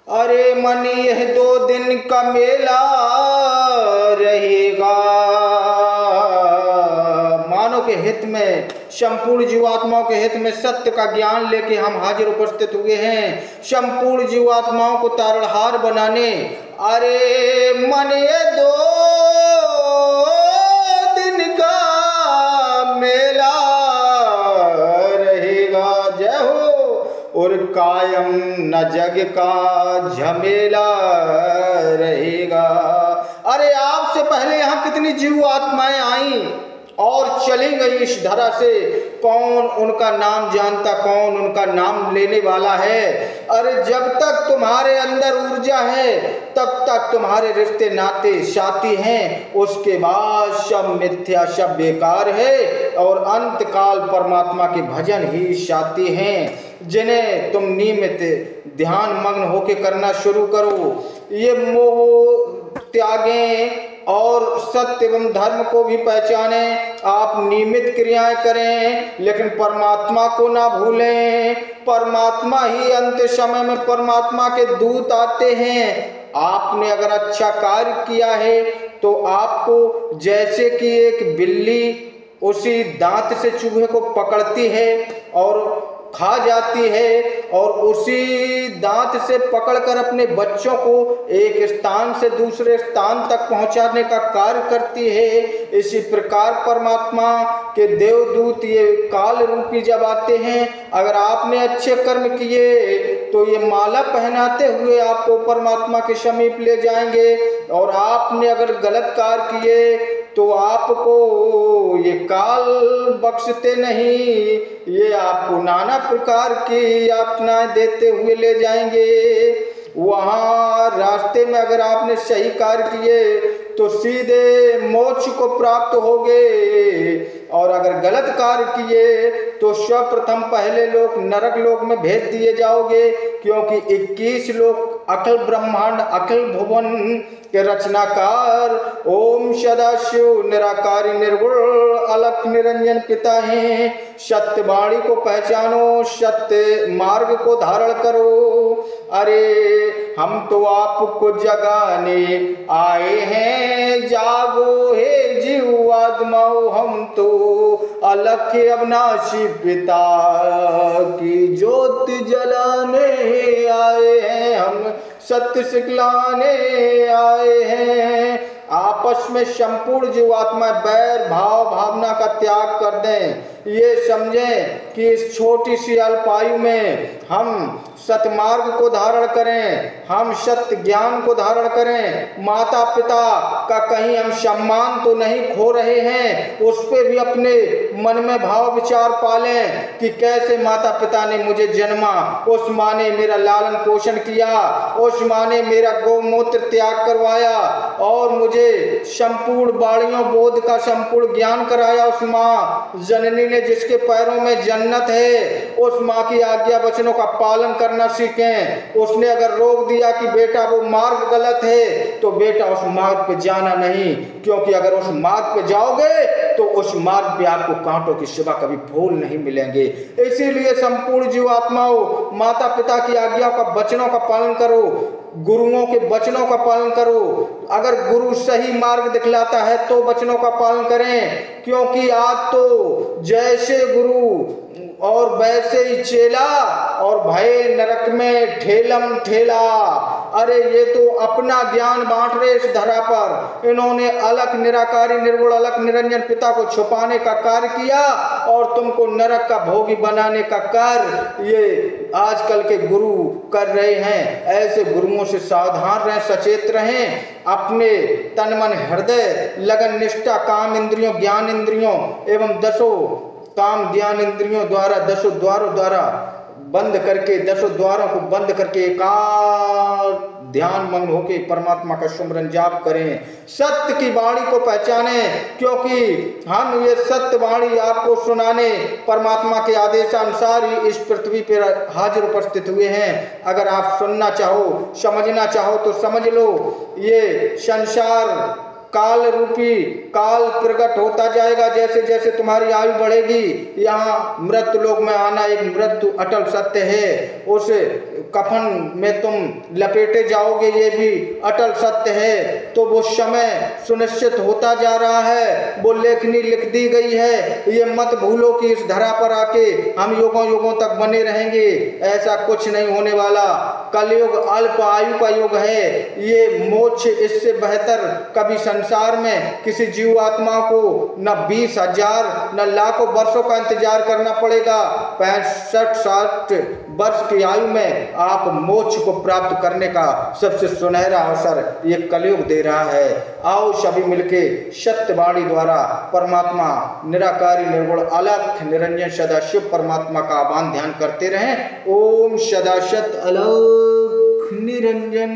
अरे मन यह 2 दिन का मेला रहेगा। मानव के हित में, संपूर्ण जीवात्माओं के हित में सत्य का ज्ञान लेके हम हाजिर उपस्थित हुए हैं, संपूर्ण जीवात्माओं को तारणहार बनाने। अरे मन ये 2 दिन का मेला रहेगा, जय हो। और कायम न जग का झमेला रहेगा। अरे आपसे पहले यहाँ कितनी जीव आत्माएं आई और चली गई इस धरा से, कौन उनका नाम जानता, कौन उनका नाम लेने वाला है। अरे जब तक तुम्हारे अंदर ऊर्जा है तब तक तुम्हारे रिश्ते नाते साथी हैं, उसके बाद सब मिथ्या, सब बेकार है और अंत काल परमात्मा के भजन ही साथी हैं, जिन्हें तुम नियमित ध्यान मग्न होके करना शुरू करो। ये मोह त्यागें और सत्य एवं धर्म को भी पहचानें। आप नियमित क्रियाएं करें लेकिन परमात्मा को ना भूलें। परमात्मा ही अंत समय में, परमात्मा के दूत आते हैं। आपने अगर अच्छा कार्य किया है तो आपको, जैसे कि एक बिल्ली उसी दांत से चूहे को पकड़ती है और खा जाती है और उसी दांत से पकड़कर अपने बच्चों को एक स्थान से दूसरे स्थान तक पहुंचाने का कार्य करती है, इसी प्रकार परमात्मा के देवदूत ये काल रूपी जब आते हैं, अगर आपने अच्छे कर्म किए तो ये माला पहनाते हुए आपको परमात्मा के समीप ले जाएंगे, और आपने अगर गलत कार्य किए तो आपको ये काल बख्शते नहीं, ये आपको नाना प्रकार की यातनाएं देते हुए ले जाएंगे। वहाँ रास्ते में अगर आपने सही कार्य किए तो सीधे मोक्ष को प्राप्त होगे, और अगर गलत कार्य किए तो सर्वप्रथम पहले लोग नरक लोक में भेज दिए जाओगे, क्योंकि 21 लोग अखिल ब्रह्मांड, अखिल भुवन के रचनाकार ओम सदाशिव निराकारी निर्गुण अलख निरंजन पिता हैं। सत्य वाणी को पहचानो, सत्य मार्ग को धारण करो। अरे हम तो आपको जगाने आए हैं, जागो हे जीव आत्माओ, हम तो अलख अविनाशी पिता की ज्योति जलाने आए हैं, हम सत्य सिखलाने आए हैं। आपस में संपूर्ण जीवात्मा बैर भाव भावना का त्याग कर दें। ये समझें कि इस छोटी सी अल्पायु में हम सतमार्ग को धारण करें, हम सत्य ज्ञान को धारण करें। माता पिता का कहीं हम सम्मान तो नहीं खो रहे हैं, उस पर भी अपने मन में भाव विचार पालें कि कैसे माता पिता ने मुझे जन्मा, उस माँ ने मेरा लालन पोषण किया, उस माँ ने मेरा गौमूत्र त्याग करवाया और मुझे संपूर्ण बाणियों बोध का संपूर्ण ज्ञान कराया। उस माँ जननी ने जिसके पैरों में जन्नत है, उस माँ की आज्ञा वचनों का पालन करना सीखें। उसने अगर रोक दिया कि बेटा वो मार्ग गलत है, तो बेटा उस मार्ग पे जाना नहीं, क्योंकि अगर उस मार्ग पे जाओगे तो उस मार्ग पे आपको कांटों की सिवा कभी फूल नहीं मिलेंगे। इसीलिए संपूर्ण जीवात्माओं, माता पिता की आज्ञा का वचनों का पालन करो, गुरुओं के वचनों का पालन करो। अगर गुरु सही मार्ग दिखलाता है तो वचनों का पालन करें, क्योंकि आज तो जैसे गुरु और वैसे ही चेला, और भय नरक में ठेलम ठेला। अरे ये तो अपना ज्ञान बांट रहे इस धरा पर। इन्होंने अलख निराकारी निर्गुण अलख निरंजन पिता को छुपाने का कार्य किया और तुमको नरक का भोगी बनाने का कार्य ये आजकल के गुरु कर रहे हैं। ऐसे गुरुओं से सावधान रहें, सचेत रहें। अपने तन मन हृदय लगन निष्ठा काम इंद्रियों ज्ञान इंद्रियों एवं 10 काम ज्ञान इंद्रियों द्वारा 10 द्वारों द्वारा बंद करके, 10 द्वारों को बंद करके एकांत ध्यान मग्न होके परमात्मा का सुमरन जाप करें। सत्य की वाणी को पहचाने, क्योंकि हम ये सत्य वाणी आपको सुनाने परमात्मा के आदेशानुसार ही इस पृथ्वी पर हाजिर उपस्थित हुए हैं। अगर आप सुनना चाहो, समझना चाहो तो समझ लो। ये संसार काल रूपी काल प्रकट होता जाएगा। जैसे जैसे तुम्हारी आयु बढ़ेगी, यहाँ मृत्यु लोक में आना एक मृत्यु अटल सत्य है। उस कफन में तुम लपेटे जाओगे, ये भी अटल सत्य है। तो वो समय सुनिश्चित होता जा रहा है, वो लेखनी लिख दी गई है। ये मत भूलो कि इस धरा पर आके हम युगों युगों तक बने रहेंगे, ऐसा कुछ नहीं होने वाला। कलयुग अल्प आयु का युग है। ये मोक्ष इससे बेहतर कभी संसार में किसी जीव आत्मा को न 20,000 न लाखों वर्षों का इंतजार करना पड़ेगा। 65-60 वर्ष की आयु में आप मोक्ष को प्राप्त करने का सबसे सुनहरा अवसर ये कलयुग दे रहा है। आओ सभी मिलके सत्यवाणी द्वारा परमात्मा निराकारी निर्गुण अलख निरंजन सदाशिव परमात्मा का आह्वान ध्यान करते रहें। ओम सदाशिव अलख निरंजन।